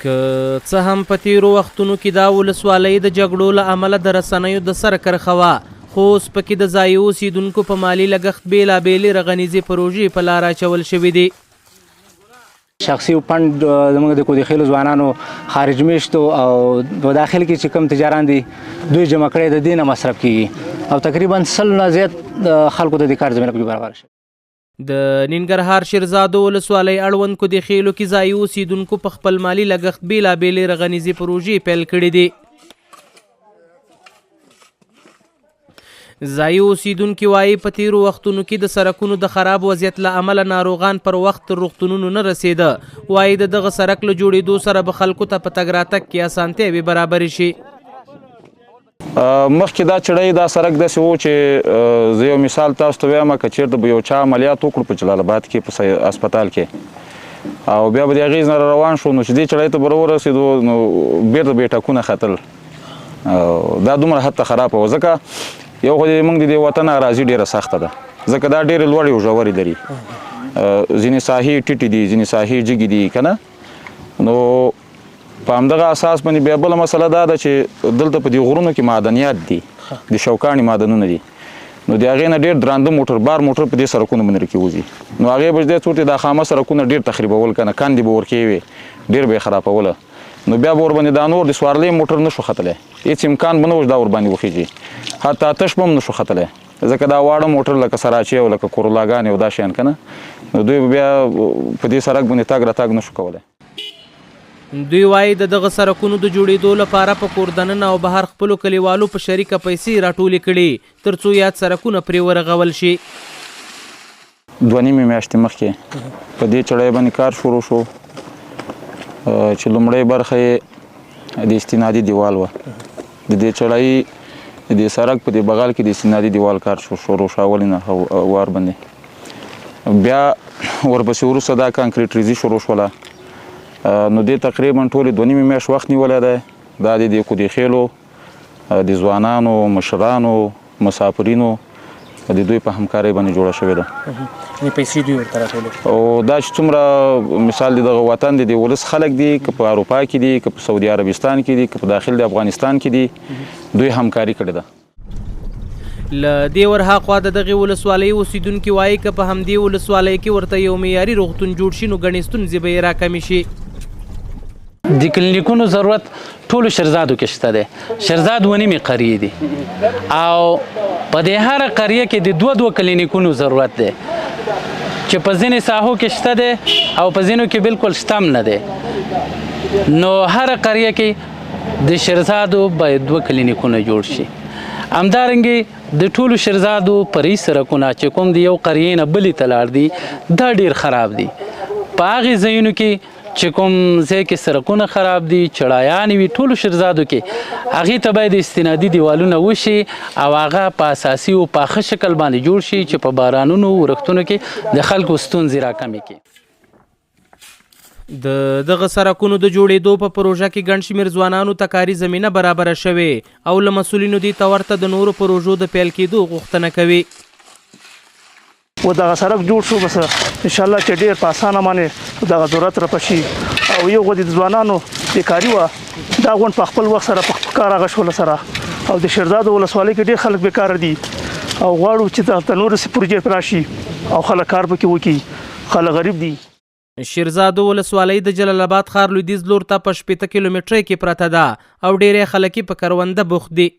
که څه هم په تیرو وختونو کې دا ولسوالۍ د جګړو له امله د رسنیو د سره کرښه وه، خو اوس پکې د ځایي اوسیدونکو په مالي لګښت بېلابېلې رغنیزې پروژې په لاره اچول شوي دي. شخصي فنډ زموږ د کودخیلو ځوانانو خارج میشتو او په داخل کې چې کوم تجاران دي دوی جمع کړی د دې نه مصرف کیږي او تقریبا 100 نه زیات خلکو د کار زمینه پکې برابر شوه. د ننګرهار شیرزادو ولسوالۍ اړوند کودخیلو کې ځایي اوسیدونکو په خپل مالي لګښت بېلابېلې رغنیزې پروژې پیل کړي دي. ځایي اوسیدونکي وایي په تیرو وختونو کې د سړکونو د خراب وضعیت له امله ناروغان پر وخت تر روغتونونو نه رسېده. وایي د دغه سړک له جوړېدو سره به خلکو ته په تګ راتګ کې اسانتیاوې برابرې شي. مخکې دا چړی دا سړک داسې و چې زه یو مثال تاسو ته وایم که چېرته به یو چا عملیات وکړو په جلال آباد کې په اسپتال کې او بیا به د هغې نه روان شو نو چې دې چړی ته به راورسېدو نو بېرته به یې ټکونه ختل. دا دومره حد ته خرابه وه ځکه یو خو موږ د دې وطن اراضي ډېره سخته ده ځکه دا ډېرې لوړې او ژورې لري، ځینې ساحې ټیټې دي ځینې ساحې جګې دي که نه. نو په همدغه اساس باندې بیا بله مسله دا ده چې دلته په دې غرونو کې معدنیات دي، د شوکاڼي معدنونه دي، نو د هغې نه ډېر درانده موټر بار موټر په دې سړکونو باندې راکېوځي نو هغې به دې څوټې دا خامه سړکونه ډېر تخریبول که نه کندې به ورکې وې ډېر به یې خرابوله نو بیا به ورباندې دا نور د سوارلۍ موټر نشو ختلی، هېڅ امکان به نه و چې دا ورباندې وخیږي، حتی تش به هم نشو ختلی ځکه دا واړه موټر لکه سراچې او لکه کورولاګانې او دا شیان که نه نو دوی بیا په دې سړک باندې تګ راتګ نشو کولی. دوی وایي د دغه سړکونو د جوړېدو لپاره په کور دننه او بهر خپلو کلیوالو په شریکه پیسې راټولې کړي تر څو یاد سړکونه پرې ورغول شي. 2 میاشتې مخکې په دې چړی باندې کار شروع شو چې لومړی برخه یې د استنادي دیوال وه، د دې چړی د دې سړک په دې بغل کې د استنادي دیوال کار شروع شو اولې نه وار باندې، بیا ورپسې وروسته دا کانکریټریزي شروع شوله نو دې تقریبا ټولې 2 میاشت وخت نیولی دی. دا د دې کودخیلو د ځوانانو مشرانو مسافرینو د دوی په همکارۍ باندې جوړه شوې ده. پیسې دوی ورته راټولې او دا چې څومره مثال دی دغه وطن دی د ولس خلک دي که په اروپا کې دي که په سعودي عربستان کې دي که په داخل د افغانستان کې دي دوی همکاري کړې ده. له دې ورهاخوا د دغې ولسوالۍ اوسیدونکي وایي که په همدې ولسوالۍ کې ورته یو معیاري روغتون جوړ شي نو ګڼې ستونزې به یې راکمې شي. د کلینیکونو ضرورت ټولو شیرزادو کې شته دی، شیرزاد 9 قریې دي او په دې هره قریه کې د 2 کلینیکونو ضرورت دی چې په ځینې ساحو کې شته دی او په ځینو کې بالکل شته هم نه دی. نو هره قریه کې د شیرزادو باید 2 کلینیکونه جوړ شي. همدارنګې د ټولو شیرزادو پرې سړکونه چې کوم د یو قریې نه بلې ته لاړ دي دا ډېر خراب دي. په هغې ځایونو کې چې کوم ځای کې سړکونه خراب دي چړایانې وي ټولو شیرزادو کې هغې ته باید استنادي دیوالونه وشي او هغه په اساسي او پاخه شکل باندې جوړ شي چې په بارانونو ورښتونو کې د خلکو ستونزې راکمې کړي. د دغه سړکونو د جوړېدو په پروژه کې ګڼ شمېر ځوانانو ته کاري زمینه برابره شوې او له مسؤلینو دې ته ورته د نورو پروژو د پیل کېدو غوښتنه کوي. و دغه سړک جوړ شو بس انشاءالله چې ډېر په اسانه باندې دغه ضرورت راپشي او یو غو د ځوانانو بیکاري وه دا غونډ په خپل وخت سره په کار هغه شوله سره او د شیرزادو ولسوالۍ کې ډېر خلک بیکاره دي او غواړو چې دلته نور پروژې راشي او خلک کار پکې وکړي، خلک غریب دي. شیرزادو ولسوالۍ د جلال آباد ښار لویدیځ لور ته په 18 کیلومترۍ کې پرته ده او ډېری خلک په کرونده بوخت دي.